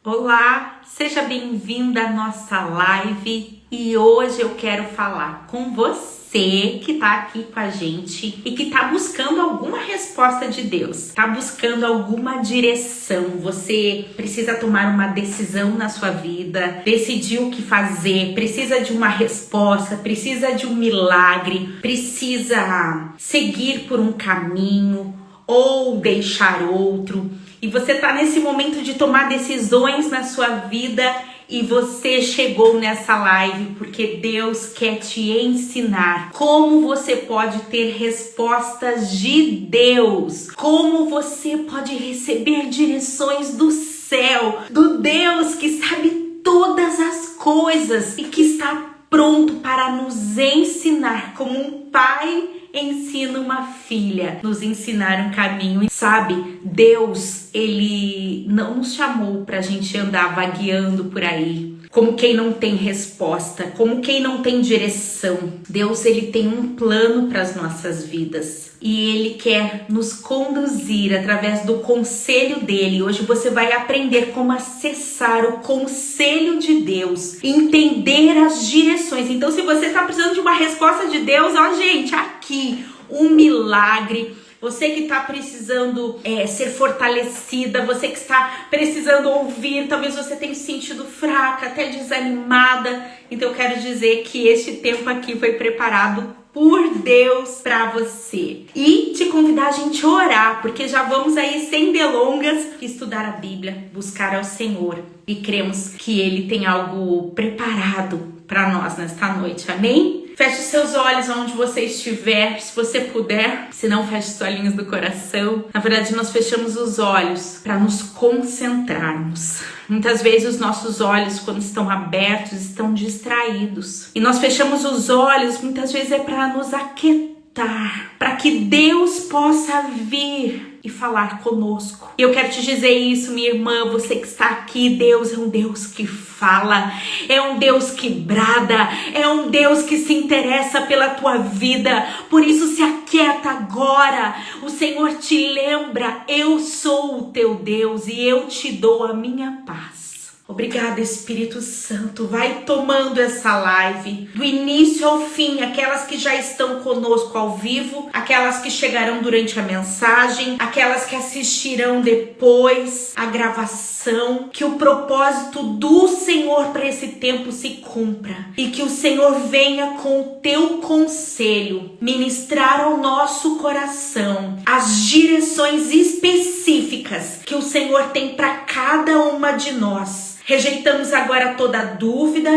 Olá, seja bem-vinda à nossa live e hoje eu quero falar com você que tá aqui com a gente e que tá buscando alguma resposta de Deus, tá buscando alguma direção. Você precisa tomar uma decisão na sua vida, decidir o que fazer, precisa de uma resposta, precisa de um milagre, precisa seguir por um caminho ou deixar outro. E você tá nesse momento de tomar decisões na sua vida e você chegou nessa live porque Deus quer te ensinar como você pode ter respostas de Deus, como você pode receber direções do céu, do Deus que sabe todas as coisas e que está pronto para nos ensinar como um pai ensina uma filha, nos ensinar um caminho. Sabe, Deus, Ele não nos chamou pra gente andar vagueando por aí, como quem não tem resposta, como quem não tem direção. Deus, Ele tem um plano para as nossas vidas e Ele quer nos conduzir através do conselho dEle. Hoje você vai aprender como acessar o conselho de Deus, entender as direções. Então, se você está precisando de uma resposta de Deus, ó gente, aqui, um milagre. Você que está precisando ser fortalecida, você que está precisando ouvir, talvez você tenha se sentido fraca, até desanimada. Então eu quero dizer que este tempo aqui foi preparado por Deus para você. E te convidar a gente a orar, porque já vamos aí sem delongas estudar a Bíblia, buscar ao Senhor. E cremos que Ele tem algo preparado para nós nesta noite, amém? Feche os seus olhos onde você estiver, se você puder, se não, feche os olhinhos do coração. Na verdade, nós fechamos os olhos para nos concentrarmos. Muitas vezes os nossos olhos, quando estão abertos, estão distraídos. E nós fechamos os olhos, muitas vezes é para nos aquietar, para que Deus possa vir e falar conosco. Eu quero te dizer isso, minha irmã, você que está aqui, Deus é um Deus que fala, é um Deus que brada, é um Deus que se interessa pela tua vida. Por isso se aquieta agora. O Senhor te lembra, eu sou o teu Deus e eu te dou a minha paz. Obrigada, Espírito Santo. Vai tomando essa live do início ao fim, aquelas que já estão conosco ao vivo, aquelas que chegarão durante a mensagem, aquelas que assistirão depois a gravação. Que o propósito do Senhor para esse tempo se cumpra e que o Senhor venha com o teu conselho ministrar ao nosso coração as direções específicas que o Senhor tem para cada uma de nós. Rejeitamos agora toda dúvida,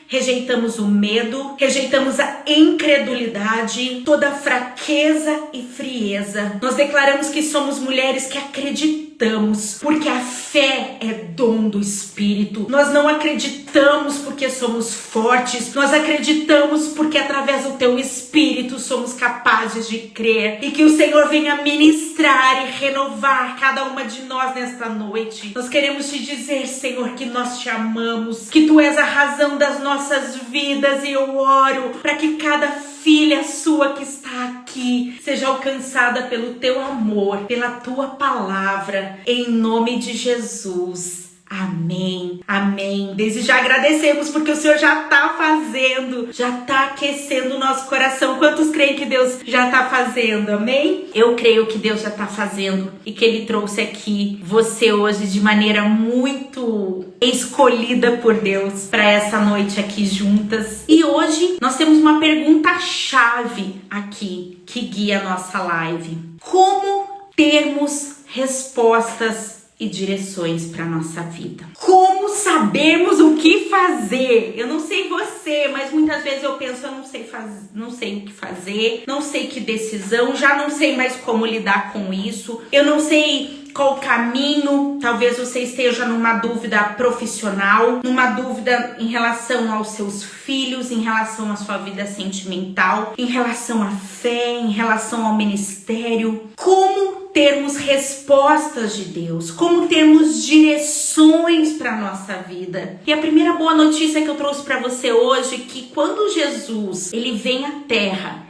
rejeitamos o medo, rejeitamos a incredulidade, toda fraqueza e frieza. Nós declaramos que somos mulheres que acreditamos, porque a fé é dom do Espírito. Nós não acreditamos porque somos fortes, nós acreditamos porque através do teu Espírito somos capazes de crer. E que o Senhor venha ministrar e renovar cada uma de nós nesta noite. Nós queremos te dizer, Senhor, que nós te amamos, que tu és a razão das nossas vidas, e eu oro para que cada filha sua que está aqui seja alcançada pelo teu amor, pela tua palavra, em nome de Jesus. Amém, amém. Desde já agradecemos porque o Senhor já está fazendo, já está aquecendo o nosso coração. Quantos creem que Deus já está fazendo, amém? Eu creio que Deus já está fazendo e que Ele trouxe aqui você hoje de maneira muito escolhida por Deus para essa noite aqui juntas. E hoje nós temos uma pergunta-chave aqui que guia a nossa live. Como termos respostas e direções para nossa vida? Como sabermos o que fazer? Eu não sei você, mas muitas vezes eu penso, eu não sei o que fazer, não sei que decisão, já não sei mais como lidar com isso, eu não sei qual o caminho. Talvez você esteja numa dúvida profissional, numa dúvida em relação aos seus filhos, em relação à sua vida sentimental, em relação à fé, em relação ao ministério. Como termos respostas de Deus, como termos direções para nossa vida. E a primeira boa notícia que eu trouxe para você hoje é que quando Jesus ele vem à Terra,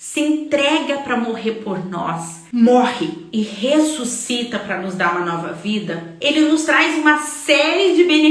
se entrega para morrer por nós, morre e ressuscita para nos dar uma nova vida, ele nos traz uma série de benefícios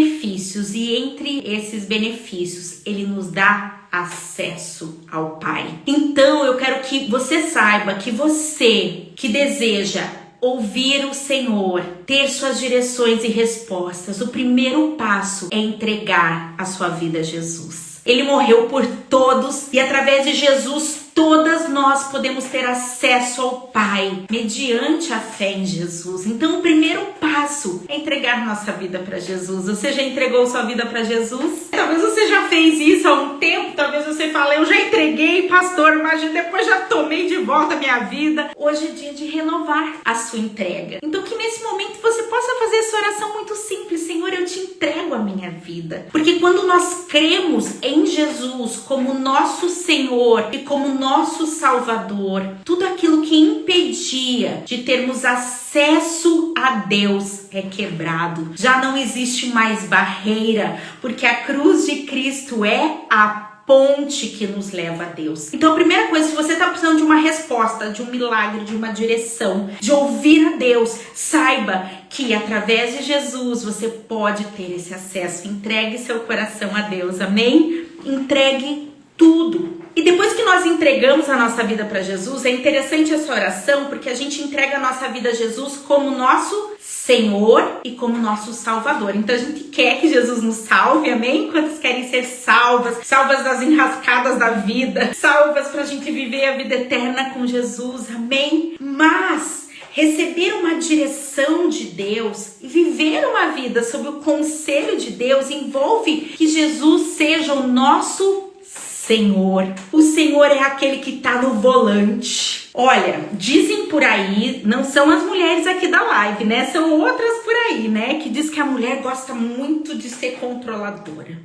entre esses benefícios, ele nos dá acesso ao Pai. Então eu quero que você saiba que você que deseja ouvir o Senhor, ter suas direções e respostas, o primeiro passo é entregar a sua vida a Jesus. Ele morreu por todos e através de Jesus todas nós podemos ter acesso ao Pai mediante a fé em Jesus. Então o primeiro passo é entregar nossa vida para Jesus. Você já entregou sua vida para Jesus? Talvez você já fez isso há um tempo, talvez você fale, eu já entreguei, pastor, mas depois já tomei de volta a minha vida. Hoje é dia de renovar a sua entrega. Então que nesse momento você possa fazer essa oração muito simples. Senhor, eu te entrego a minha vida. Porque quando nós cremos em Jesus como nosso Senhor e como nosso Salvador, tudo aquilo que impedia de termos acesso a Deus é quebrado. Já não existe mais barreira, porque a cruz de Cristo é a ponte que nos leva a Deus. Então a primeira coisa, se você está precisando de uma resposta, de um milagre, de uma direção, de ouvir a Deus, saiba que através de Jesus você pode ter esse acesso. Entregue seu coração a Deus, amém? Entregue tudo. E depois que nós entregamos a nossa vida para Jesus, é interessante essa oração, porque a gente entrega a nossa vida a Jesus como nosso Senhor e como nosso Salvador. Então a gente quer que Jesus nos salve, amém? Quantos querem ser salvas das enrascadas da vida, salvas para a gente viver a vida eterna com Jesus, amém? Mas receber uma direção de Deus e viver uma vida sob o conselho de Deus envolve que Jesus seja o nosso Senhor. O Senhor é aquele que está no volante. Olha, dizem por aí, não são as mulheres aqui da live, né? São outras por aí, né? Que diz que a mulher gosta muito de ser controladora.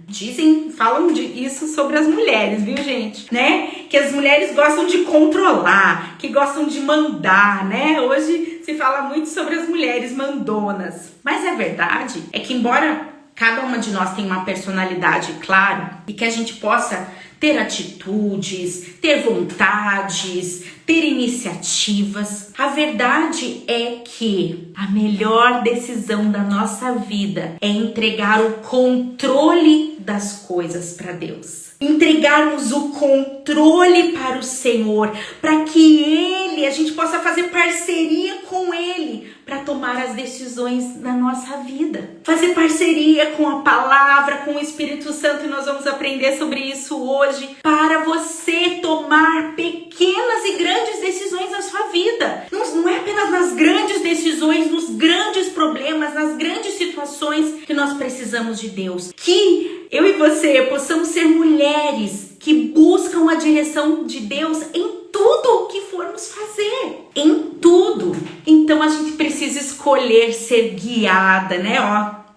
Falam isso sobre as mulheres, viu, gente? Né? Que as mulheres gostam de controlar, que gostam de mandar, né? Hoje se fala muito sobre as mulheres mandonas. Mas a verdade é que embora cada uma de nós tenha uma personalidade, claro, e que a gente possa ter atitudes, ter vontades, ter iniciativas. A verdade é que a melhor decisão da nossa vida é entregar o controle das coisas para Deus. Entregarmos o controle para o Senhor, para que a gente possa fazer parceria com Ele para tomar as decisões da nossa vida. Fazer parceria com a palavra, com o Espírito Santo, e nós vamos aprender sobre isso hoje, para você tomar pequenas e grandes decisões na sua vida. Não é apenas nas grandes decisões, nos grandes problemas, nas grandes situações que nós precisamos de Deus. Que eu e você possamos ser mulheres que buscam a direção de Deus em tudo o que formos fazer. Em tudo. Então a gente precisa escolher ser guiada, né?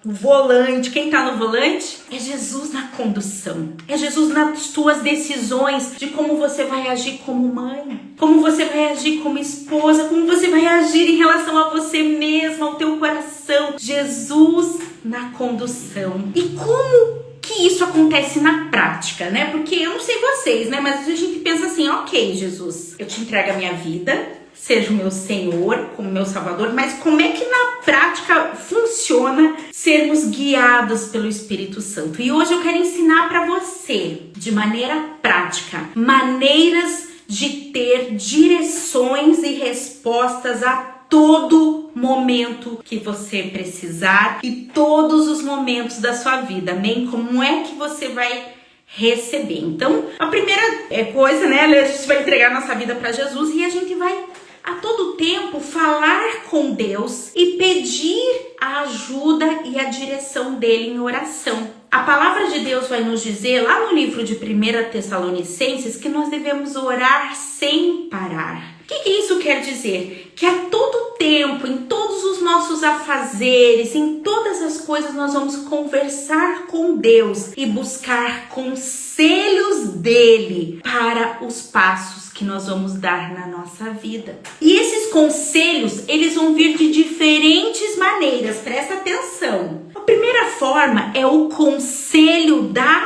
O volante, quem tá no volante? É Jesus na condução. É Jesus nas tuas decisões de como você vai agir como mãe, como você vai agir como esposa, como você vai agir em relação a você mesma, ao teu coração. Jesus na condução. E como que isso acontece na prática, né? Porque eu não sei vocês, né? Mas a gente pensa assim, ok, Jesus, eu te entrego a minha vida, seja o meu Senhor, como meu Salvador, mas como é que na prática funciona sermos guiados pelo Espírito Santo? E hoje eu quero ensinar para você, de maneira prática, maneiras de ter direções e respostas a todo momento que você precisar e todos os momentos da sua vida, amém? Como é que você vai receber? Então, a primeira coisa, né? A gente vai entregar nossa vida para Jesus e a gente vai a todo tempo falar com Deus e pedir a ajuda e a direção dele em oração. A palavra de Deus vai nos dizer lá no livro de 1 Tessalonicenses que nós devemos orar sem parar. O que isso quer dizer? Que a todo tempo, em todos os nossos afazeres, em todas as coisas, nós vamos conversar com Deus e buscar conselhos dele para os passos que nós vamos dar na nossa vida. E esses conselhos, eles vão vir de diferentes maneiras, presta atenção. A primeira forma é o conselho da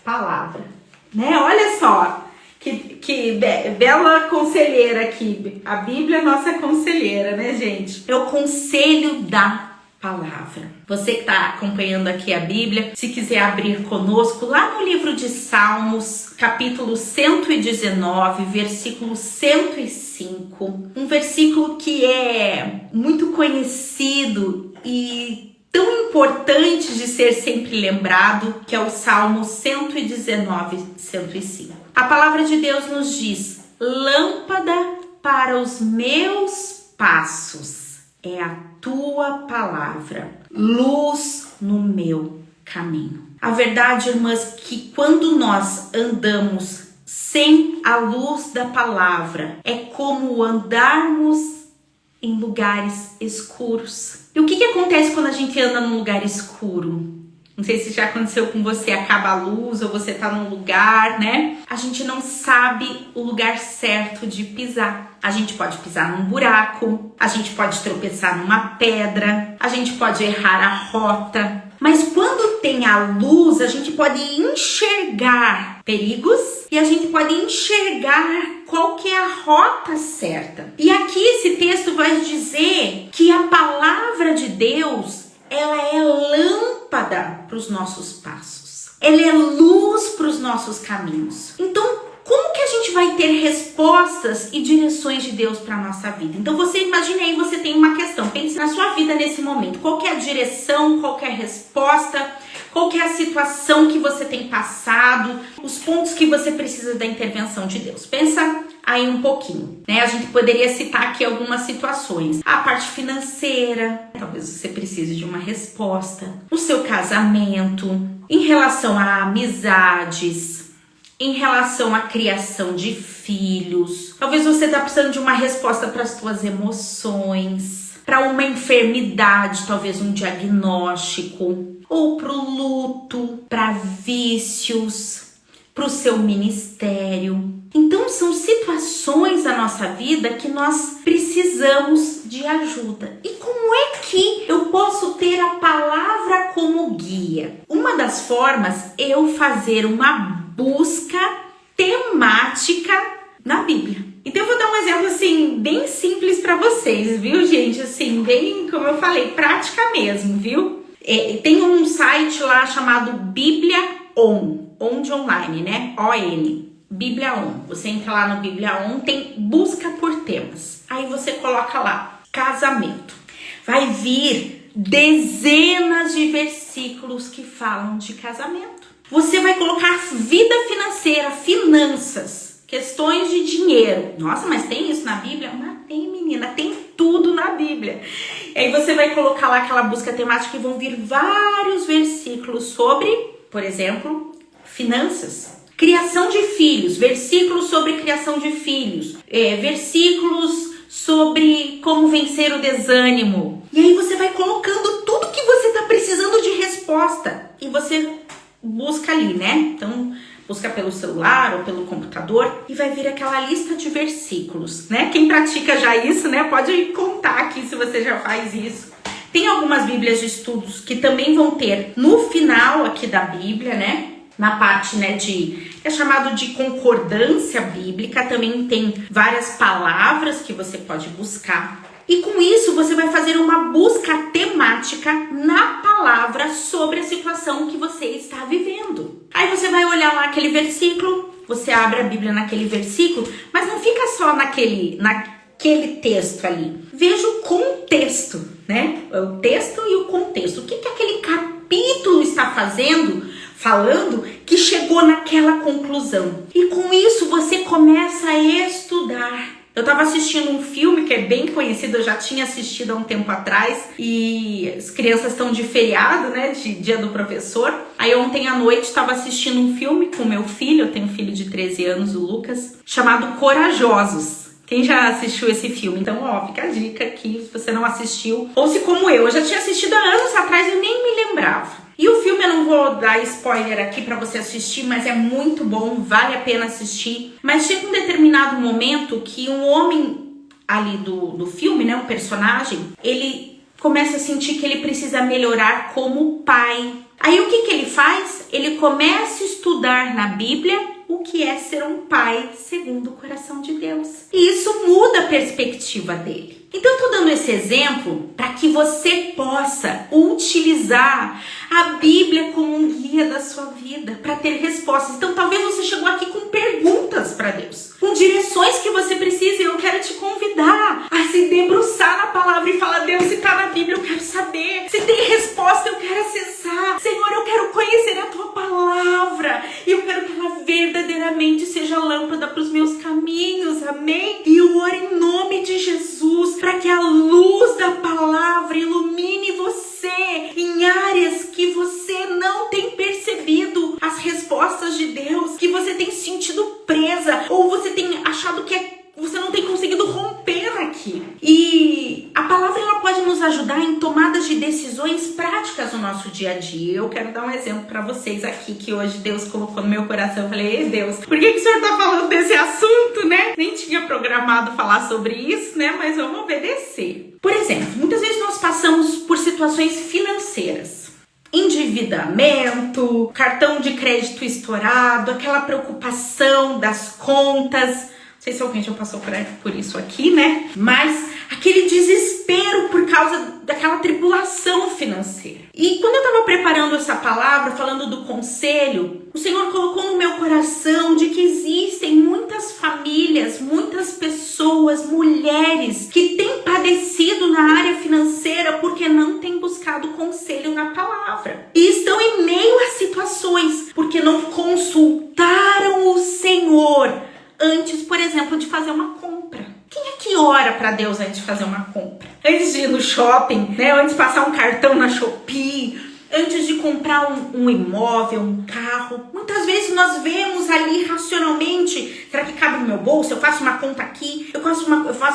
palavra, né? Olha só. Que bela conselheira aqui. A Bíblia é nossa conselheira, né, gente? É o conselho da palavra. Você que está acompanhando aqui a Bíblia, se quiser abrir conosco lá no livro de Salmos, capítulo 119, versículo 105, um versículo que é muito conhecido e tão importante de ser sempre lembrado, que é o Salmo 119, 105. A palavra de Deus nos diz: lâmpada para os meus passos é a tua palavra, luz no meu caminho. A verdade, irmãs, que quando nós andamos sem a luz da palavra, é como andarmos em lugares escuros. E o que acontece quando a gente anda num lugar escuro? Não sei se já aconteceu com você, acaba a luz ou você tá num lugar, né? A gente não sabe o lugar certo de pisar. A gente pode pisar num buraco, a gente pode tropeçar numa pedra, a gente pode errar a rota. Mas quando tem a luz, a gente pode enxergar perigos e a gente pode enxergar qual que é a rota certa. E aqui esse texto vai dizer que a palavra de Deus, ela é lâmpada para os nossos passos. Ela é luz para os nossos caminhos. Então, como que a gente vai ter respostas e direções de Deus para a nossa vida? Então, você imagine aí, você tem uma questão. Pense na sua vida nesse momento. Qual que é a direção, qual que é a resposta, qual que é a situação que você tem passado, os pontos que você precisa da intervenção de Deus. Pensa aí um pouquinho, né? A gente poderia citar aqui algumas situações. A parte financeira, talvez você precise de uma resposta. O seu casamento, em relação a amizades, em relação à criação de filhos. Talvez você está precisando de uma resposta para as suas emoções, para uma enfermidade, talvez um diagnóstico, ou para o luto, para vícios, para o seu ministério. Então são situações da nossa vida que nós precisamos de ajuda. E como é que eu posso ter a palavra como guia? Uma das formas é eu fazer uma busca temática na Bíblia. Então eu vou dar um exemplo assim bem simples para vocês, viu, gente? Assim, bem, como eu falei, prática mesmo, viu? Tem um site lá chamado Bíblia On de online, né? ON, Bíblia On. Você entra lá no Bíblia On, tem busca por temas. Aí você coloca lá, casamento. Vai vir dezenas de versículos que falam de casamento. Você vai colocar vida financeira, finanças, questões de dinheiro. Nossa, mas tem isso na Bíblia? Mas tem, menina, tem tudo na Bíblia. E aí você vai colocar lá aquela busca temática e vão vir vários versículos sobre, por exemplo, finanças. Criação de filhos, versículos sobre criação de filhos, versículos sobre como vencer o desânimo. E aí você vai colocando tudo que você está precisando de resposta. E você busca ali, né? Então, busca pelo celular ou pelo computador e vai vir aquela lista de versículos, né? Quem pratica já isso, né? Pode contar aqui se você já faz isso. Tem algumas bíblias de estudos que também vão ter no final aqui da Bíblia, né? Na parte, né, é chamado de concordância bíblica, também tem várias palavras que você pode buscar. E com isso você vai fazer uma busca temática na palavra sobre a situação que você está vivendo. Aí você vai olhar lá aquele versículo, você abre a Bíblia naquele versículo, mas não fica só naquele texto ali. Veja o contexto, né? O texto e o contexto. O que aquele capítulo está falando que chegou naquela conclusão. E com isso você começa a estudar. Eu estava assistindo um filme que é bem conhecido, eu já tinha assistido há um tempo atrás, e as crianças estão de feriado, né, de dia do professor. Aí ontem à noite estava assistindo um filme com meu filho, eu tenho um filho de 13 anos, o Lucas, chamado Corajosos. Quem já assistiu esse filme? Então, ó, fica a dica aqui, se você não assistiu. Ou se como eu já tinha assistido há anos atrás, eu nem me lembrava. E o filme eu não vou dar spoiler aqui pra você assistir, mas é muito bom, vale a pena assistir. Mas chega um determinado momento que um homem ali do filme, né, um personagem, ele começa a sentir que ele precisa melhorar como pai, Aí o que ele faz? Ele começa a estudar na Bíblia o que é ser um pai segundo o coração de Deus. E isso muda a perspectiva dele. Então eu tô dando esse exemplo para que você possa utilizar a Bíblia como um guia da sua vida, para ter respostas. Então talvez você chegou aqui com perguntas para Deus, com direções que você precisa, e eu quero te convidar a se debruçar na palavra e falar: Deus, se tá na Bíblia eu quero saber, se tem resposta eu quero acessar. Senhor, eu quero conhecer a tua palavra, e eu quero que ela verdadeiramente seja lâmpada para os meus caminhos, amém? E eu oro em nome de Jesus para que a luz da palavra ilumine você em áreas que você não tem percebido as respostas de Deus, que você tem se sentido presa, ou você tem achado que você não tem conseguido romper aqui. E a palavra ela pode nos ajudar em tomadas de decisões práticas no nosso dia a dia. Eu quero dar um exemplo para vocês aqui que hoje Deus colocou no meu coração. Eu falei: ei Deus, por que o Senhor tá falando desse assunto, né? Nem tinha programado falar sobre isso, né? Mas vamos obedecer. Por exemplo, muitas vezes nós passamos por situações financeiras. Endividamento, cartão de crédito estourado, aquela preocupação das contas. Não sei se alguém já passou por isso aqui, né? Mas aquele desespero por causa daquela tribulação financeira. E quando eu estava preparando essa palavra, falando do conselho, o Senhor colocou no meu coração de que existem muitas famílias, muitas pessoas, mulheres que têm padecido na área financeira porque não têm buscado conselho na palavra. E estão em meio a situações porque não consultaram o Senhor antes, por exemplo, de fazer uma compra. Quem é que ora para Deus antes de fazer uma compra? Antes de ir no shopping, né? Antes de passar um cartão na Shopee, antes de comprar um imóvel, um carro. Muitas vezes nós vemos ali racionalmente: será que cabe no meu bolso? Eu faço uma conta aqui, eu faço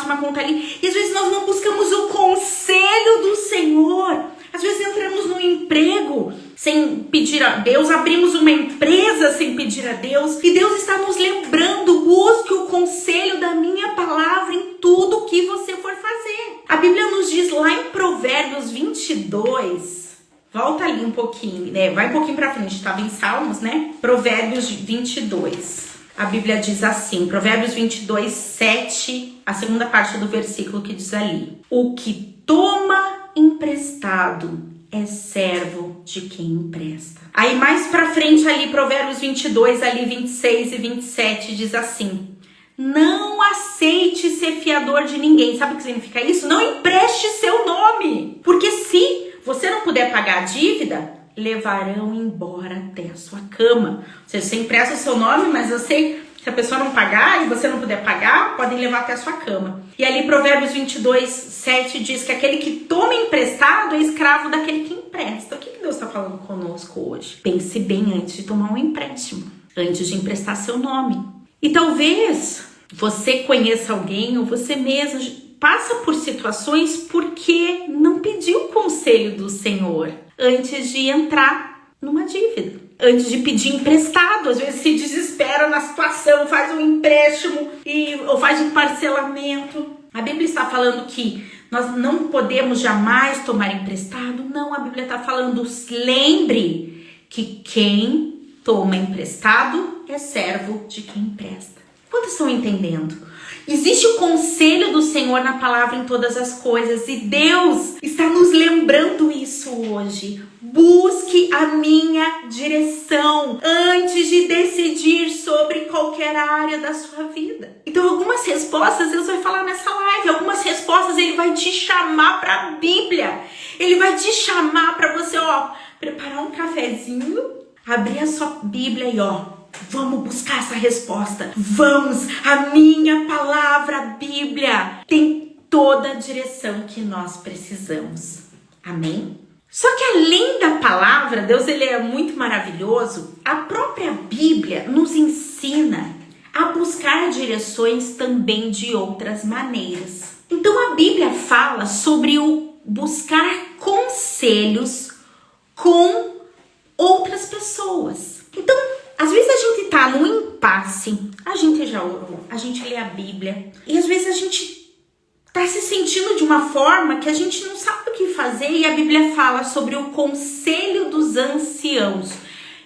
uma conta ali. E às vezes nós não buscamos o conselho do Senhor. Às vezes entramos num emprego sem pedir a Deus, abrimos uma empresa sem pedir a Deus, e Deus está nos lembrando: busque o conselho da minha palavra em tudo que você for fazer. A Bíblia nos diz lá em Provérbios 22, volta ali um pouquinho, né? Vai um pouquinho pra frente, estava em Salmos, né? Provérbios 22. A Bíblia diz assim, Provérbios 22, 7, a segunda parte do versículo que diz ali: o que toma emprestado é servo de quem empresta. Aí mais pra frente ali, Provérbios 22, ali 26 e 27 diz assim: não aceite ser fiador de ninguém. Sabe o que significa isso? Não empreste seu nome, porque se você não puder pagar a dívida, levarão embora até a sua cama. Ou seja, você empresta o seu nome, mas se a pessoa não pagar e você não puder pagar, podem levar até a sua cama. E ali Provérbios 22, 7 diz que aquele que toma emprestado é escravo daquele que empresta. O que Deus está falando conosco hoje? Pense bem antes de tomar um empréstimo, antes de emprestar seu nome. E talvez você conheça alguém, ou você mesmo passa por situações porque não pediu o conselho do Senhor antes de entrar numa dívida, antes de pedir emprestado. Às vezes se desespera na situação, faz um empréstimo ou faz um parcelamento. A Bíblia está falando que nós não podemos jamais tomar emprestado? Não, a Bíblia está falando: lembre que quem toma emprestado é servo de quem empresta. Quantos estão entendendo? Existe o conselho do Senhor na palavra em todas as coisas, e Deus está nos lembrando isso hoje. Busque a minha direção antes de decidir sobre qualquer área da sua vida. Então algumas respostas Deus vai falar nessa live, algumas respostas Ele vai te chamar para a Bíblia. Ele vai te chamar para você, preparar um cafezinho, abrir a sua Bíblia e vamos buscar essa resposta. Vamos, a minha palavra, a Bíblia, tem toda a direção que nós precisamos. Amém? Só que além da palavra, Deus ele é muito maravilhoso. A própria Bíblia nos ensina a buscar direções também de outras maneiras. Então a Bíblia fala sobre o buscar conselhos com outras pessoas. Então, às vezes a gente tá num impasse, a gente já orou, a gente lê a Bíblia, e às vezes a gente tá se sentindo de uma forma que a gente não sabe o que fazer, e a Bíblia fala sobre o conselho dos dos anciãos.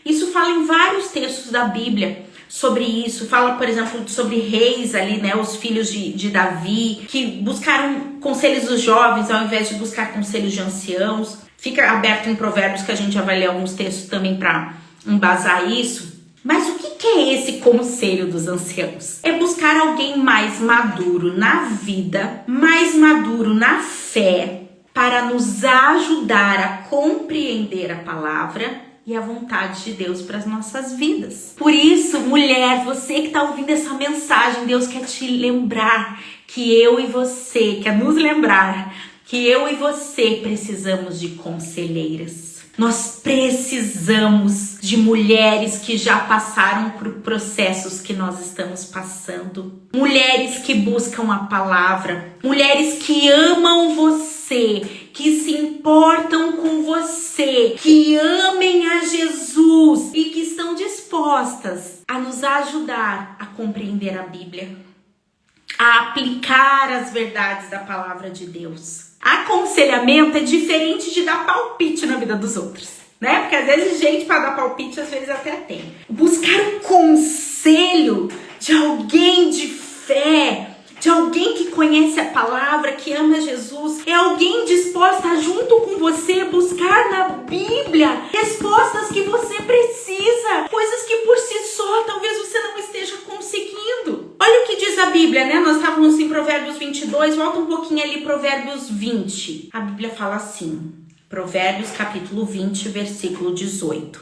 Isso fala em vários textos da Bíblia sobre isso. Fala, por exemplo, sobre reis ali, né? Os filhos de Davi, que buscaram conselhos dos jovens ao invés de buscar conselhos de anciãos. Fica aberto em Provérbios, que a gente já vai ler alguns textos também para embasar isso. Mas o que é esse conselho dos anciãos? É buscar alguém mais maduro na vida, mais maduro na fé, para nos ajudar a compreender a palavra e a vontade de Deus para as nossas vidas. Por isso, mulher, você que está ouvindo essa mensagem, Deus quer te lembrar que eu e você, quer nos lembrar que eu e você precisamos de conselheiras. Nós precisamos de mulheres que já passaram por processos que nós estamos passando. Mulheres que buscam a palavra. Mulheres que amam você, que se importam com você, que amem a Jesus e que estão dispostas a nos ajudar a compreender a Bíblia, a aplicar as verdades da palavra de Deus. Aconselhamento é diferente de dar palpite na vida dos outros, né? Porque às vezes gente para dar palpite, às vezes até tem. Buscar um conselho de alguém de fé, de alguém que conhece a palavra, que ama Jesus, é alguém disposta a, junto com você, buscar na Bíblia respostas que você precisa, coisas que por si só talvez você não esteja conseguindo. Olha o que diz a Bíblia, né? Nós estávamos em Provérbios 22, volta um pouquinho ali, Provérbios 20. A Bíblia fala assim, Provérbios capítulo 20, versículo 18.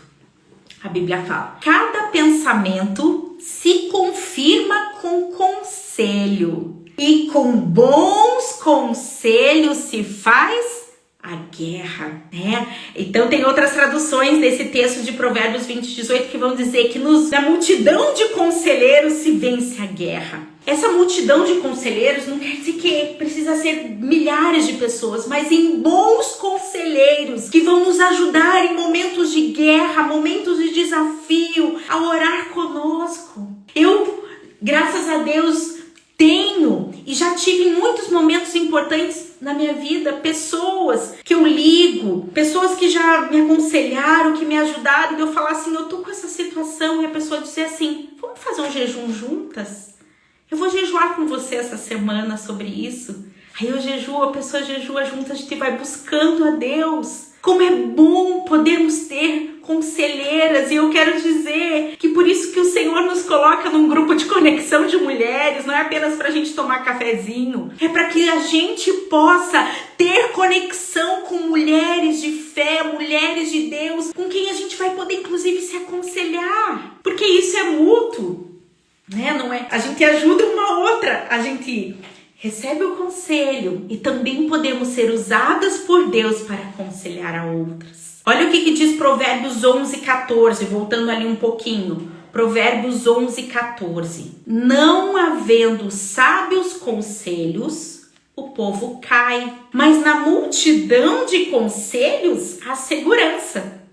A Bíblia fala: cada pensamento se confirma com conselho, e com bons conselhos se faz a guerra, né? Então tem outras traduções desse texto de Provérbios 20, 18 que vão dizer que na multidão de conselheiros se vence a guerra. Essa multidão de conselheiros não quer dizer que precisa ser milhares de pessoas, mas em bons conselheiros que vão nos ajudar em momentos de guerra, momentos de desafio, a orar conosco. Eu, graças a Deus, tenho e já tive em muitos momentos importantes na minha vida pessoas que eu ligo, pessoas que já me aconselharam, que me ajudaram, e eu falar assim, eu tô com essa situação, e a pessoa dizer assim, vamos fazer um jejum juntas? Eu vou jejuar com você essa semana sobre isso. Aí eu jejuo, a pessoa jejua junto, a gente vai buscando a Deus. Como é bom podermos ter conselheiras, e eu quero dizer que por isso que o Senhor nos coloca num grupo de conexão de mulheres, não é apenas para a gente tomar cafezinho, é para que a gente possa ter conexão com mulheres de fé, mulheres de Deus, com quem a gente vai poder inclusive se aconselhar, porque isso é mútuo, né? Não é? A gente ajuda uma outra, a gente recebe o conselho e também podemos ser usadas por Deus para aconselhar a outras. Olha o que diz Provérbios 11, 14, voltando ali um pouquinho. Provérbios 11, 14. Não havendo sábios conselhos, o povo cai, mas na multidão de conselhos há segurança.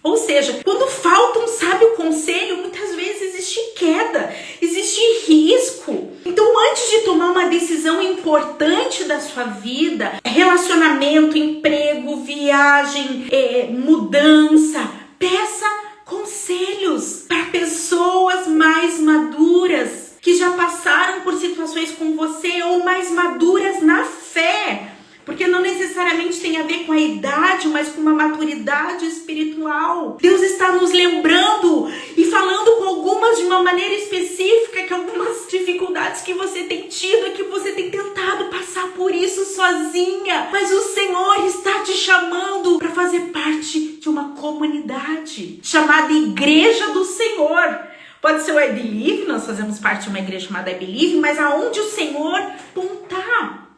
Ou seja, quando falta um sábio conselho, muitas vezes existe queda, existe risco. Então, antes de tomar uma decisão importante da sua vida, relacionamento, emprego, viagem, mudança, peça conselhos para pessoas mais maduras, que já passaram por situações com você ou mais maduras na fé. Porque não necessariamente tem a ver com a idade, mas com uma maturidade espiritual. Deus está nos lembrando e falando com algumas de uma maneira específica, que algumas dificuldades que você tem tido é que você tem tentado passar por isso sozinha. Mas o Senhor está te chamando para fazer parte de uma comunidade chamada Igreja do Senhor. Pode ser o I Believe, nós fazemos parte de uma igreja chamada I Believe, mas aonde o Senhor apontar.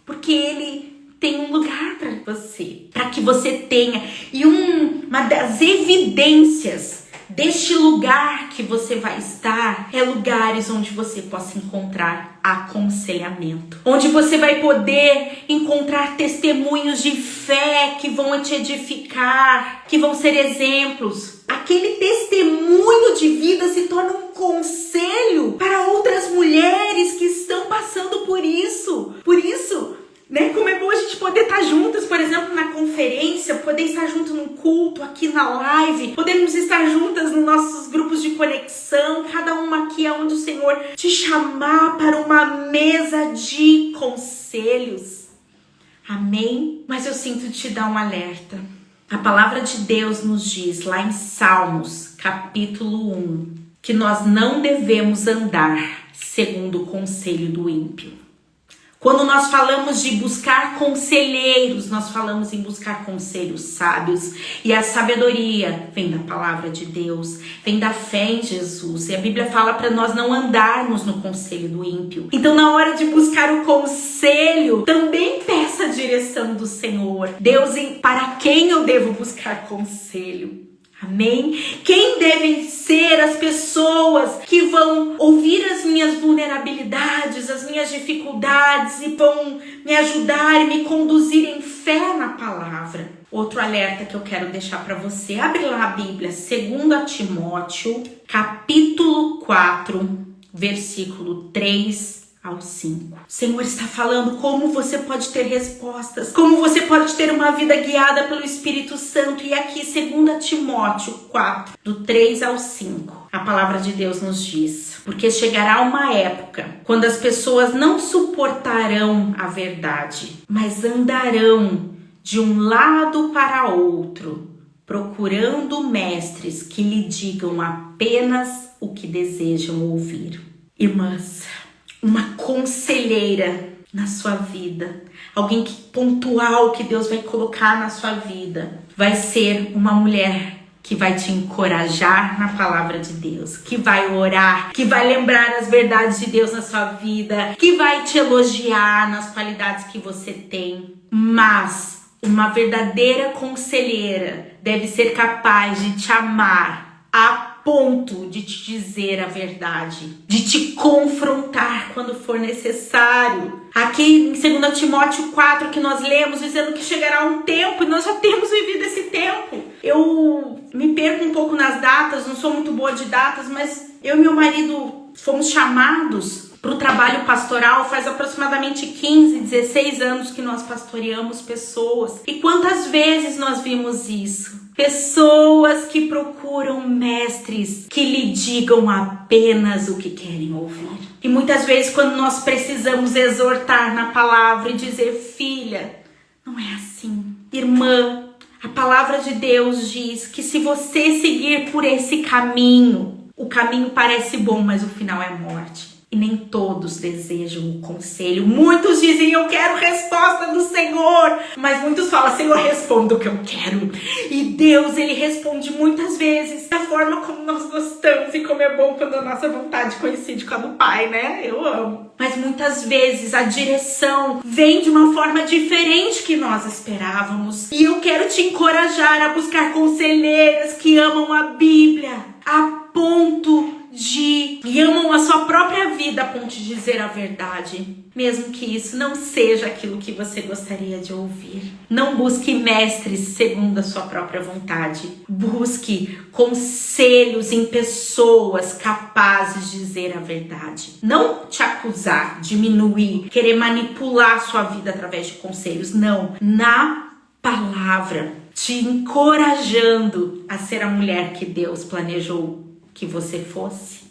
Porque Ele tem um lugar para você, para que você tenha. E uma das evidências deste lugar que você vai estar é lugares onde você possa encontrar aconselhamento, onde você vai poder encontrar testemunhos de fé que vão te edificar, que vão ser exemplos. Aquele testemunho de vida se torna um conselho para outras mulheres que estão passando por isso. Por isso, né? Como é bom a gente poder estar juntas, por exemplo, na conferência, poder estar junto num culto, aqui na live, podemos estar juntas nos nossos grupos de conexão, cada uma aqui aonde o Senhor te chamar para uma mesa de conselhos. Amém? Mas eu sinto te dar um alerta. A palavra de Deus nos diz lá em Salmos, capítulo 1, que nós não devemos andar segundo o conselho do ímpio. Quando nós falamos de buscar conselheiros, nós falamos em buscar conselhos sábios. E a sabedoria vem da palavra de Deus, vem da fé em Jesus. E a Bíblia fala para nós não andarmos no conselho do ímpio. Então, na hora de buscar o conselho, também peça a direção do Senhor. Deus, para quem eu devo buscar conselho? Amém? Quem devem ser as pessoas que vão ouvir as minhas vulnerabilidades, as minhas dificuldades e vão me ajudar e me conduzir em fé na palavra? Outro alerta que eu quero deixar para você. Abre lá a Bíblia, 2 Timóteo, capítulo 4, versículo 3 ao 5. O Senhor está falando como você pode ter respostas, como você pode ter uma vida guiada pelo Espírito Santo. E aqui 2 Timóteo 4, do 3 ao 5, a palavra de Deus nos diz: porque chegará uma época quando as pessoas não suportarão a verdade, mas andarão de um lado para outro, procurando mestres que lhe digam apenas o que desejam ouvir. Irmãs, uma conselheira na sua vida, alguém que pontual que Deus vai colocar na sua vida, vai ser uma mulher que vai te encorajar na palavra de Deus, que vai orar, que vai lembrar as verdades de Deus na sua vida, que vai te elogiar nas qualidades que você tem. Mas uma verdadeira conselheira deve ser capaz de te amar a ponto de te dizer a verdade, de te confrontar quando for necessário. Aqui em 2 Timóteo 4 que nós lemos, dizendo que chegará um tempo, e nós já temos vivido esse tempo. Eu me perco um pouco nas datas, não sou muito boa de datas, mas eu e meu marido fomos chamados para o trabalho pastoral faz aproximadamente 15, 16 anos que nós pastoreamos pessoas. E quantas vezes nós vimos isso? Pessoas que procuram mestres que lhe digam apenas o que querem ouvir. E muitas vezes quando nós precisamos exortar na palavra e dizer: filha, não é assim. Irmã, a palavra de Deus diz que se você seguir por esse caminho, o caminho parece bom, mas o final é morte. E nem todos desejam o conselho. Muitos dizem: eu quero resposta do Senhor. Mas muitos falam: Senhor, responda o que eu quero. E Deus, Ele responde muitas vezes da forma como nós gostamos. E como é bom quando a nossa vontade coincide com a do Pai, né? Eu amo. Mas muitas vezes a direção vem de uma forma diferente que nós esperávamos. E eu quero te encorajar a buscar conselheiras que amam a Bíblia a ponto de... e amam a sua própria vida a ponto de dizer a verdade, mesmo que isso não seja aquilo que você gostaria de ouvir. Não busque mestres segundo a sua própria vontade. Busque conselhos em pessoas capazes de dizer a verdade. Não te acusar, diminuir, querer manipular a sua vida através de conselhos. Não. Na palavra, te encorajando a ser a mulher que Deus planejou que você fosse.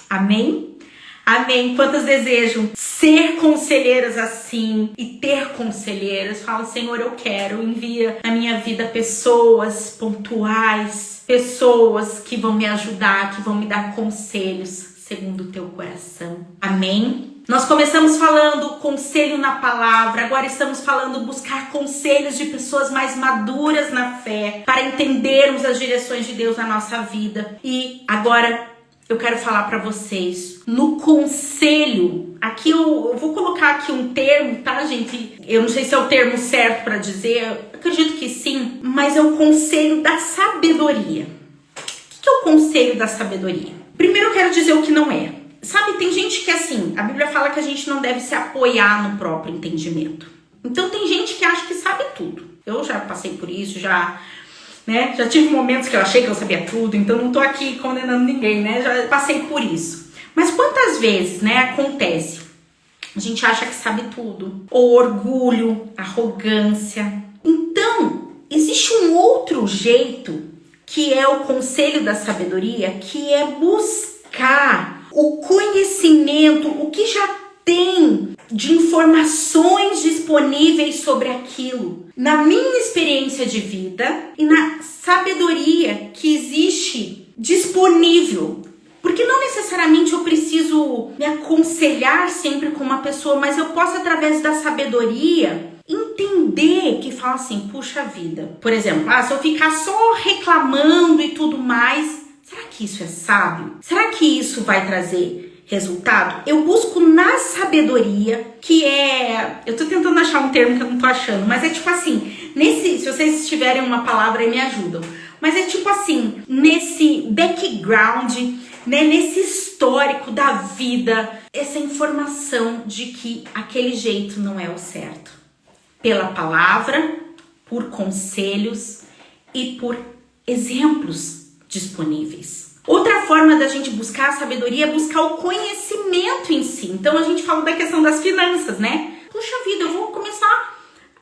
Amém? Amém. Quantas desejam ser conselheiras assim e ter conselheiras? Fala: Senhor, eu quero. Envia na minha vida pessoas pontuais, pessoas que vão me ajudar, que vão me dar conselhos segundo o teu coração. Amém? Nós começamos falando conselho na palavra, agora estamos falando buscar conselhos de pessoas mais maduras na fé, para entendermos as direções de Deus na nossa vida. E agora eu quero falar para vocês, no conselho, aqui eu vou colocar aqui um termo, tá, gente? Eu não sei se é o termo certo para dizer, eu acredito que sim, mas é o conselho da sabedoria. O que é o conselho da sabedoria? Primeiro eu quero dizer o que não é. Sabe, tem gente que assim, a Bíblia fala que a gente não deve se apoiar no próprio entendimento. Então tem gente que acha que sabe tudo. Eu já passei por isso, já tive momentos que eu achei que eu sabia tudo, então não tô aqui condenando ninguém, né? Já passei por isso. Mas quantas vezes, acontece A gente acha que sabe tudo. Ou orgulho, arrogância. Então, existe um outro jeito, que é o conselho da sabedoria, que é buscar o conhecimento, o que já tem de informações disponíveis sobre aquilo. Na minha experiência de vida e na sabedoria que existe disponível. Porque não necessariamente eu preciso me aconselhar sempre com uma pessoa, mas eu posso, através da sabedoria, entender que fala assim, puxa vida. Por exemplo, se eu ficar só reclamando e tudo mais, será que isso é sábio? Será que isso vai trazer resultado? Eu busco na sabedoria, que é... Eu tô tentando achar um termo que eu não tô achando, mas é tipo assim, se vocês tiverem uma palavra aí me ajudam. Mas é tipo assim, nesse background, né, nesse histórico da vida, essa informação de que aquele jeito não é o certo. Pela palavra, por conselhos e por exemplos disponíveis. Outra forma da gente buscar a sabedoria é buscar o conhecimento em si. Então a gente fala da questão das finanças, né? Puxa vida, eu vou começar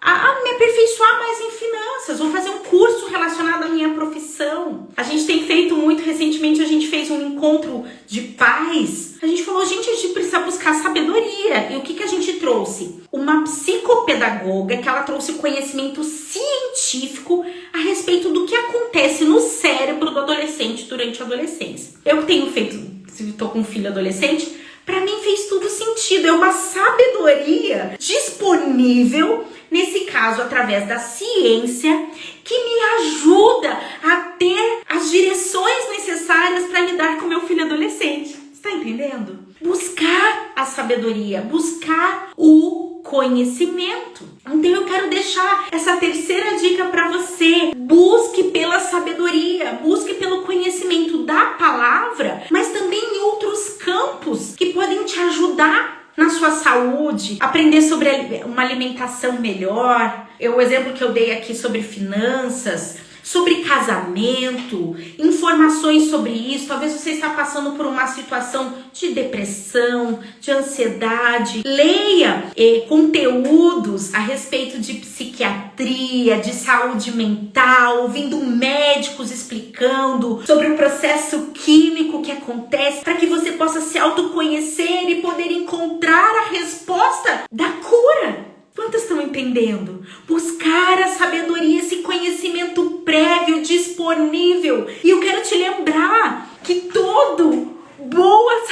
a me aperfeiçoar mais em finanças, vou fazer um curso relacionado à minha profissão. A gente tem feito muito, recentemente a gente fez um encontro de pais. A gente falou, gente, a gente precisa buscar sabedoria. E o que a gente trouxe? Uma psicopedagoga que ela trouxe conhecimento científico a respeito do que acontece no cérebro do adolescente durante a adolescência. Eu que tenho feito, se estou com um filho adolescente, para mim fez tudo sentido. É uma sabedoria disponível, nesse caso, através da ciência, que me ajuda a ter as direções necessárias para lidar com meu filho adolescente. Está entendendo? Buscar a sabedoria, buscar o conhecimento. Então eu quero deixar essa terceira dica para você. Busque pela sabedoria, busque pelo conhecimento da palavra, mas também em outros campos que podem te ajudar na sua saúde, aprender sobre uma alimentação melhor. O exemplo que eu dei aqui sobre finanças, sobre casamento, informações sobre isso. Talvez você está passando por uma situação de depressão, de ansiedade. Leia conteúdos a respeito de psiquiatria, de saúde mental, ouvindo médicos explicando sobre o processo químico que acontece, para que você possa se autoconhecer e poder encontrar a resposta da cura. Quantas estão entendendo? Buscar a sabedoria, esse conhecimento prévio, disponível. E eu quero te lembrar que toda boa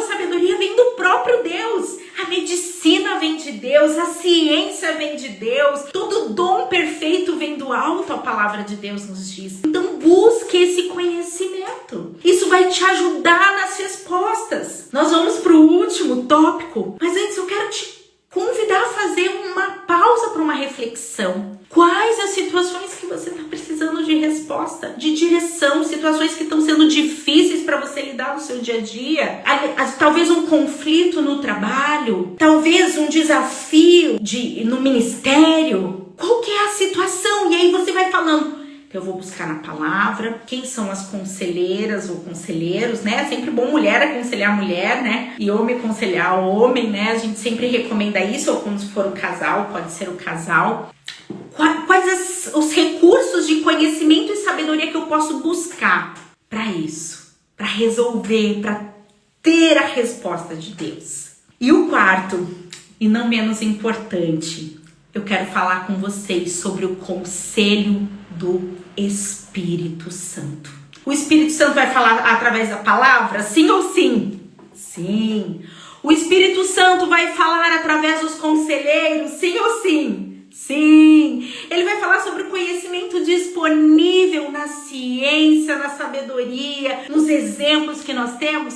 sabedoria vem do próprio Deus. A medicina vem de Deus, a ciência vem de Deus, todo dom perfeito vem do alto, a palavra de Deus nos diz. Então busque esse conhecimento. Isso vai te ajudar nas respostas. Nós vamos para o último tópico, mas antes eu quero te convidar a fazer uma pausa para uma reflexão. Quais as situações que você está precisando de resposta, de direção, situações que estão sendo difíceis para você lidar no seu dia a dia? Talvez um conflito no trabalho, talvez um desafio no ministério. Qual que é a situação? E aí você vai falando, eu vou buscar na palavra, quem são as conselheiras ou conselheiros, né? É sempre bom mulher aconselhar mulher, né? E homem aconselhar homem, né? A gente sempre recomenda isso, ou quando for o casal, pode ser o casal. Quais os recursos de conhecimento e sabedoria que eu posso buscar para isso? Para resolver, para ter a resposta de Deus. E o quarto, e não menos importante, eu quero falar com vocês sobre o conselho do Espírito Santo. O Espírito Santo vai falar através da palavra? Sim ou sim? Sim. O Espírito Santo vai falar através dos conselheiros? Sim ou sim? Sim. Ele vai falar sobre o conhecimento disponível na ciência, na sabedoria, nos exemplos que nós temos?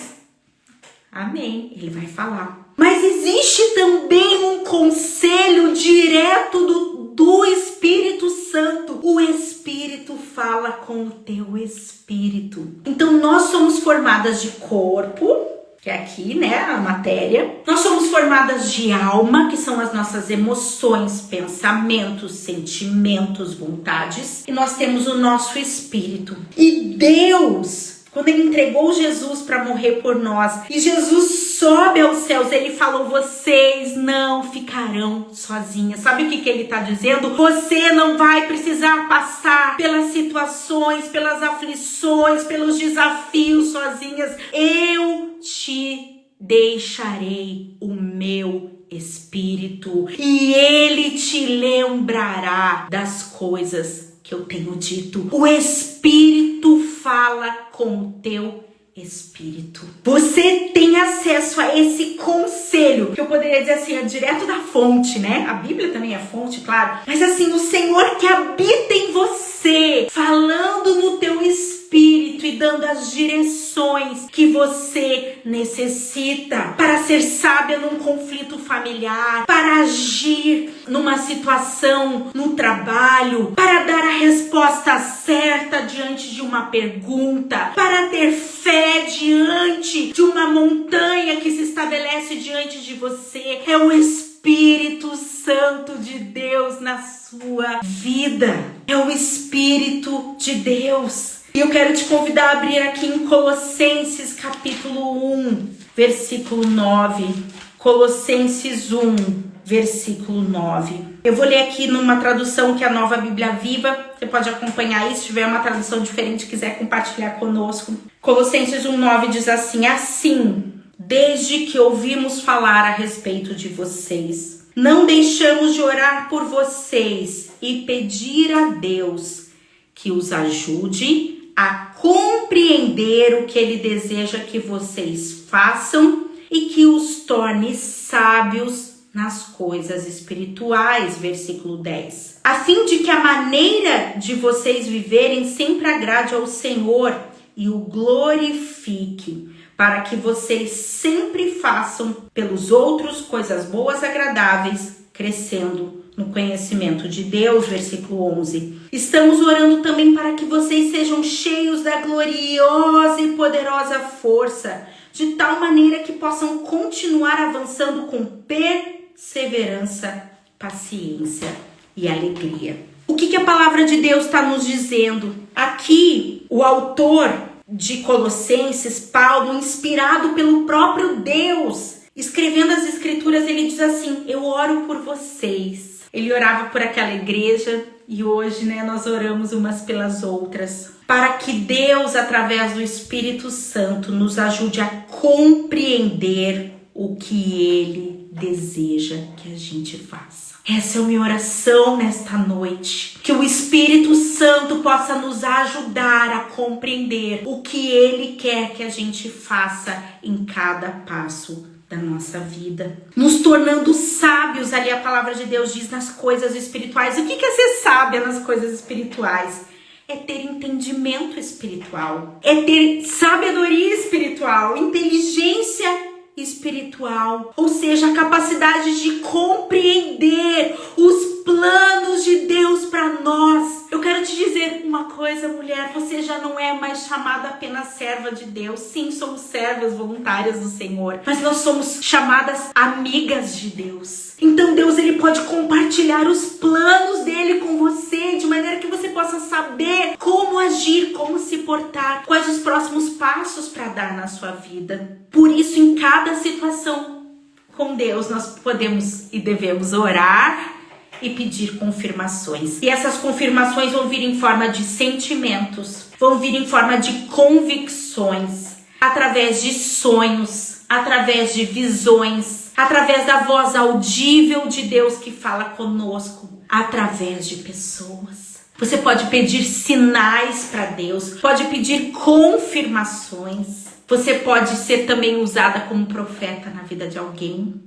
Amém. Ele vai falar. Mas existe também um conselho direto do Espírito Santo. O Espírito fala com o teu espírito. Então nós somos formadas de corpo, que é aqui, né, a matéria. Nós somos formadas de alma, que são as nossas emoções, pensamentos, sentimentos, vontades. E nós temos o nosso espírito. E Deus quando ele entregou Jesus para morrer por nós, e Jesus sobe aos céus, ele falou: vocês não ficarão sozinhas. Sabe o que ele está dizendo? Você não vai precisar passar pelas situações, pelas aflições, pelos desafios sozinhas. Eu te deixarei o meu Espírito e ele te lembrará das coisas que eu tenho dito. O Espírito fala com o teu Espírito. Você tem acesso a esse conselho, que eu poderia dizer assim, é direto da fonte, né? A Bíblia também é fonte, claro. Mas assim, o Senhor que habita em você, falando no teu espírito e dando as direções que você necessita para ser sábia num conflito familiar, para agir numa situação no trabalho, para dar a resposta certa diante de uma pergunta, para ter fé diante de uma montanha que se estabelece diante de você. É o Espírito Santo de Deus na sua vida. É o Espírito de Deus. E eu quero te convidar a abrir aqui em Colossenses capítulo 1, versículo 9. Colossenses 1, versículo 9. Eu vou ler aqui numa tradução que é a Nova Bíblia Viva. Você pode acompanhar aí, se tiver uma tradução diferente, quiser compartilhar conosco. Colossenses 1, 9 diz assim: assim, desde que ouvimos falar a respeito de vocês, não deixamos de orar por vocês e pedir a Deus que os ajude a compreender o que Ele deseja que vocês façam e que os torne sábios nas coisas espirituais, versículo 10. A fim de que a maneira de vocês viverem sempre agrade ao Senhor e o glorifique, para que vocês sempre façam pelos outros coisas boas e agradáveis, crescendo no conhecimento de Deus, versículo 11. Estamos orando também para que vocês sejam cheios da gloriosa e poderosa força, de tal maneira que possam continuar avançando com perseverança, paciência e alegria. O que a palavra de Deus está nos dizendo? Aqui, o autor de Colossenses, Paulo, inspirado pelo próprio Deus, escrevendo as escrituras, ele diz assim: eu oro por vocês. Ele orava por aquela igreja e hoje, nós oramos umas pelas outras, para que Deus, através do Espírito Santo, nos ajude a compreender o que Ele deseja que a gente faça. Essa é a minha oração nesta noite, que o Espírito Santo possa nos ajudar a compreender o que Ele quer que a gente faça em cada passo da nossa vida, nos tornando sábios, ali a palavra de Deus diz, nas coisas espirituais. O que é ser sábia nas coisas espirituais? É ter entendimento espiritual, é ter sabedoria espiritual, inteligência espiritual, ou seja, a capacidade de compreender os planos de Deus para nós. Eu quero te dizer uma coisa, mulher, você já não é mais chamada apenas serva de Deus. Sim, somos servas voluntárias do Senhor, mas nós somos chamadas amigas de Deus. Então Deus, ele pode compartilhar os planos dele com você, de maneira que você possa saber como agir, como se portar, quais os próximos passos para dar na sua vida. Por isso, em cada situação com Deus, nós podemos e devemos orar e pedir confirmações. E essas confirmações vão vir em forma de sentimentos, vão vir em forma de convicções, através de sonhos, através de visões, através da voz audível de Deus que fala conosco, através de pessoas. Você pode pedir sinais para Deus, pode pedir confirmações. Você pode ser também usada como profeta na vida de alguém.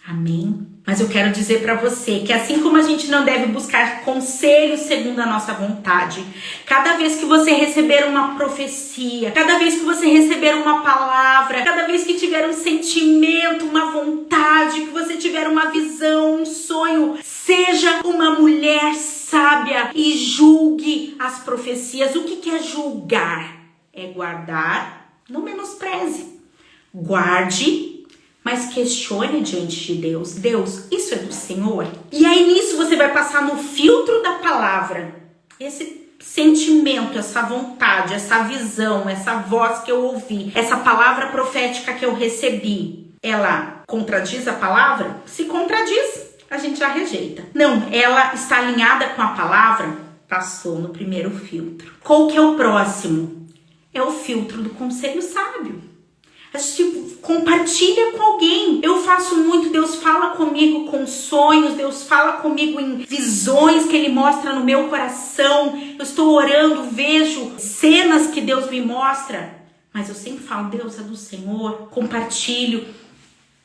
Amém? Mas eu quero dizer para você que assim como a gente não deve buscar conselhos segundo a nossa vontade, cada vez que você receber uma profecia, cada vez que você receber uma palavra, cada vez que tiver um sentimento, uma vontade, que você tiver uma visão, um sonho, seja uma mulher sábia e julgue as profecias. O que é julgar? É guardar, não menospreze. Guarde, mas questione diante de Deus. Deus, isso é do Senhor? E aí nisso você vai passar no filtro da palavra. Esse sentimento, essa vontade, essa visão, essa voz que eu ouvi, essa palavra profética que eu recebi, ela contradiz a palavra? Se contradiz, a gente já rejeita. Não, ela está alinhada com a palavra, passou no primeiro filtro. Qual que é o próximo? É o filtro do conselho sábio. A gente compartilha com alguém. Eu faço muito, Deus fala comigo com sonhos, Deus fala comigo em visões que Ele mostra no meu coração. Eu estou orando, vejo cenas que Deus me mostra, mas eu sempre falo, Deus é do Senhor, compartilho.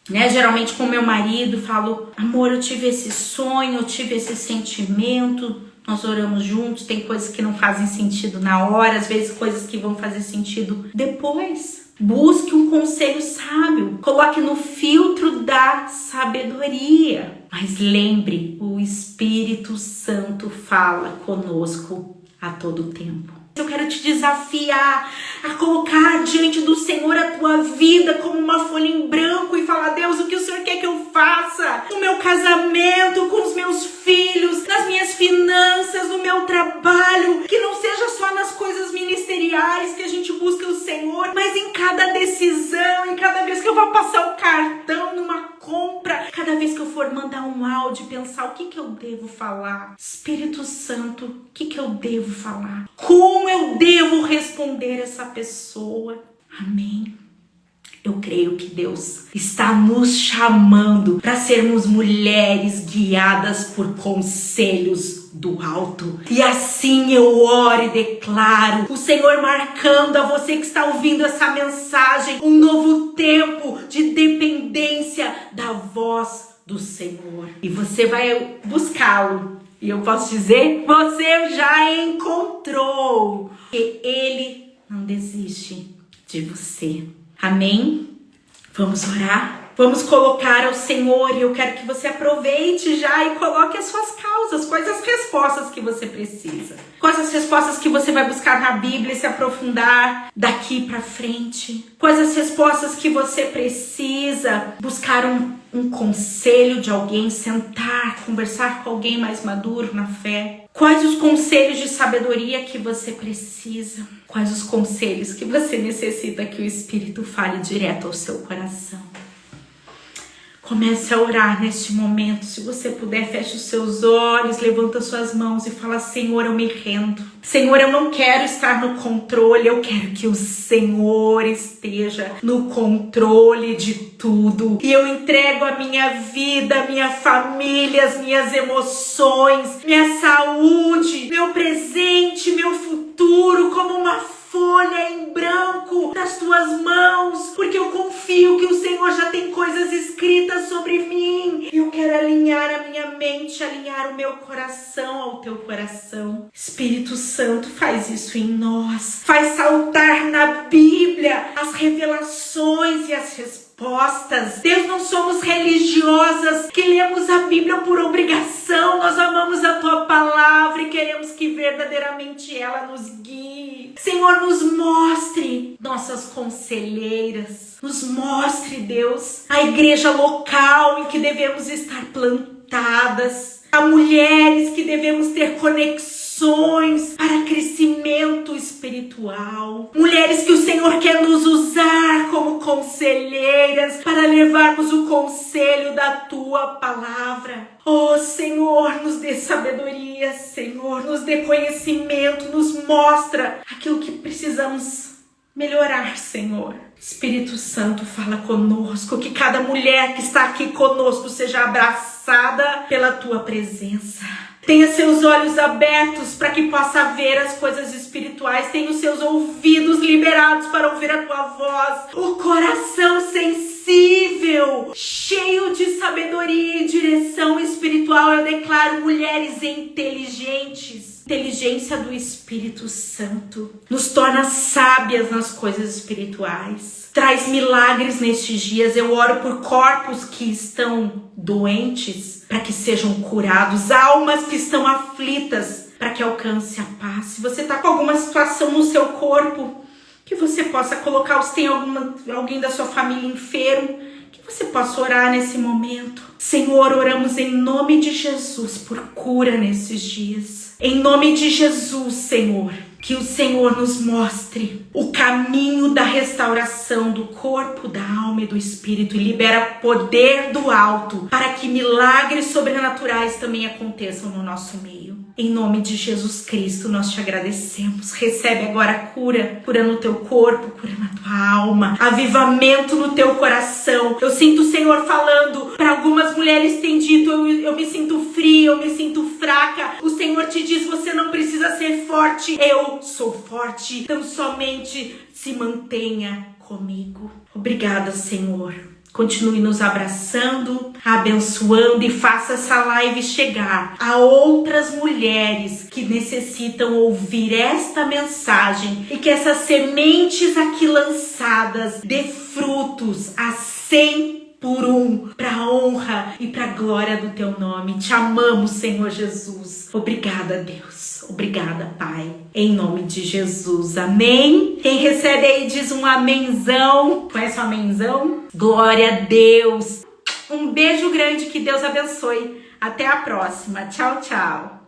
Geralmente com meu marido, falo, amor, eu tive esse sonho, eu tive esse sentimento, nós oramos juntos, tem coisas que não fazem sentido na hora, às vezes coisas que vão fazer sentido depois. Busque um conselho sábio, coloque no filtro da sabedoria. Mas lembre, o Espírito Santo fala conosco a todo tempo. Eu quero te desafiar a colocar diante do Senhor a tua vida como uma folha em branco e falar, Deus, o que o Senhor quer que eu faça? No meu casamento, com os meus filhos, nas minhas finanças, no meu trabalho, que não seja só nas coisas ministeriais que a gente busca o Senhor, mas em cada decisão, em cada vez que eu vou passar o cartão numa compra, cada vez que eu for mandar um áudio, pensar o que eu devo falar. Espírito Santo, o que eu devo falar? Como eu devo responder essa pessoa? Amém. Eu creio que Deus está nos chamando para sermos mulheres guiadas por conselhos do alto. E assim eu oro e declaro, o Senhor marcando a você que está ouvindo essa mensagem, um novo tempo de dependência da voz do Senhor. E você vai buscá-lo. E eu posso dizer, você já encontrou. Que Ele não desiste de você. Amém? Vamos orar? Vamos colocar ao Senhor, e eu quero que você aproveite já e coloque as suas causas, quais as respostas que você precisa. Quais as respostas que você vai buscar na Bíblia e se aprofundar daqui para frente. Quais as respostas que você precisa buscar um conselho de alguém, sentar, conversar com alguém mais maduro na fé. Quais os conselhos de sabedoria que você precisa? Quais os conselhos que você necessita que o Espírito fale direto ao seu coração? Comece a orar neste momento. Se você puder, feche os seus olhos, levanta suas mãos e fala, Senhor, eu me rendo. Senhor, eu não quero estar no controle, eu quero que o Senhor esteja no controle de tudo. E eu entrego a minha vida, a minha família, as minhas emoções, minha saúde, meu presente, meu futuro, como uma folha em branco nas tuas mãos, porque eu confio que o Senhor já tem coisas escritas sobre mim. Eu quero alinhar a minha mente, alinhar o meu coração ao teu coração. Espírito Santo, faz isso em nós. Faz saltar na Bíblia as revelações e as respostas. Deus, não somos religiosas que lemos a Bíblia por obrigação. Nós amamos a tua palavra e queremos que verdadeiramente ela nos guie. Senhor, nos mostre nossas conselheiras. Nos mostre, Deus, a igreja local em que devemos estar plantadas. Há mulheres que devemos ter conexões para crescimento espiritual. Mulheres que o Senhor quer nos usar como conselheiras para levarmos o conselho da tua palavra. Oh, Senhor, nos dê sabedoria, Senhor, nos dê conhecimento, nos mostra aquilo que precisamos melhorar, Senhor. Espírito Santo, fala conosco, que cada mulher que está aqui conosco seja abraçada pela tua presença. Tenha seus olhos abertos para que possa ver as coisas espirituais. Tenha os seus ouvidos liberados para ouvir a tua voz. O coração sensível, cheio de sabedoria e direção espiritual. Eu declaro mulheres inteligentes. Inteligência do Espírito Santo nos torna sábias nas coisas espirituais. Traz milagres nestes dias. Eu oro por corpos que estão doentes para que sejam curados, almas que estão aflitas para que alcance a paz. Se você está com alguma situação no seu corpo, que você possa colocar, se tem alguém da sua família enfermo, que você possa orar nesse momento. Senhor, oramos em nome de Jesus por cura nesses dias. Em nome de Jesus, Senhor, que o Senhor nos mostre o caminho da restauração do corpo, da alma e do espírito e libera poder do alto para que milagres sobrenaturais também aconteçam no nosso meio. Em nome de Jesus Cristo, nós te agradecemos. Recebe agora cura, cura no teu corpo, cura na tua alma, avivamento no teu coração. Eu sinto o Senhor falando para algumas mulheres que têm dito, eu me sinto fria, eu me sinto fraca. O Senhor te diz, você não precisa ser forte, eu sou forte. Então somente se mantenha comigo. Obrigada, Senhor. Continue nos abraçando, abençoando e faça essa live chegar a outras mulheres que necessitam ouvir esta mensagem e que essas sementes aqui lançadas dê frutos a 100 por 1, para a honra e para a glória do teu nome. Te amamos, Senhor Jesus. Obrigada, Deus. Obrigada, Pai. Em nome de Jesus. Amém. Quem recebe aí diz um amenzão. Conhece um amenzão? Glória a Deus. Um beijo grande. Que Deus abençoe. Até a próxima. Tchau, tchau.